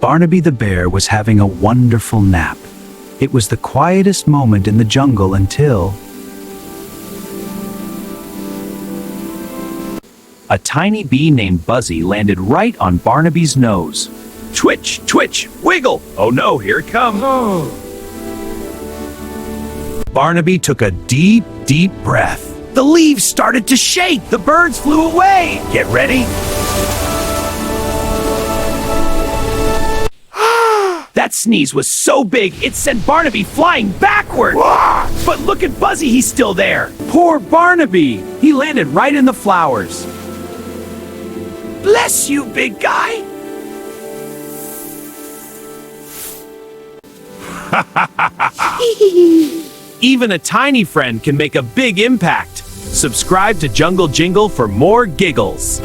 Barnaby the Bear was having a wonderful nap. It was the quietest moment in the jungle until a tiny bee named Buzzy landed right on Barnaby's nose. Twitch, twitch, wiggle! Oh no, here it comes! Barnaby took a deep, deep breath. The leaves started to shake! The birds flew away! Get ready! That sneeze was so big, it sent Barnaby flying backward! But look at Buzzy, he's still there! Poor Barnaby! He landed right in the flowers. Bless you, big guy! Even a tiny friend can make a big impact. Subscribe to Jungle Jingle for more giggles.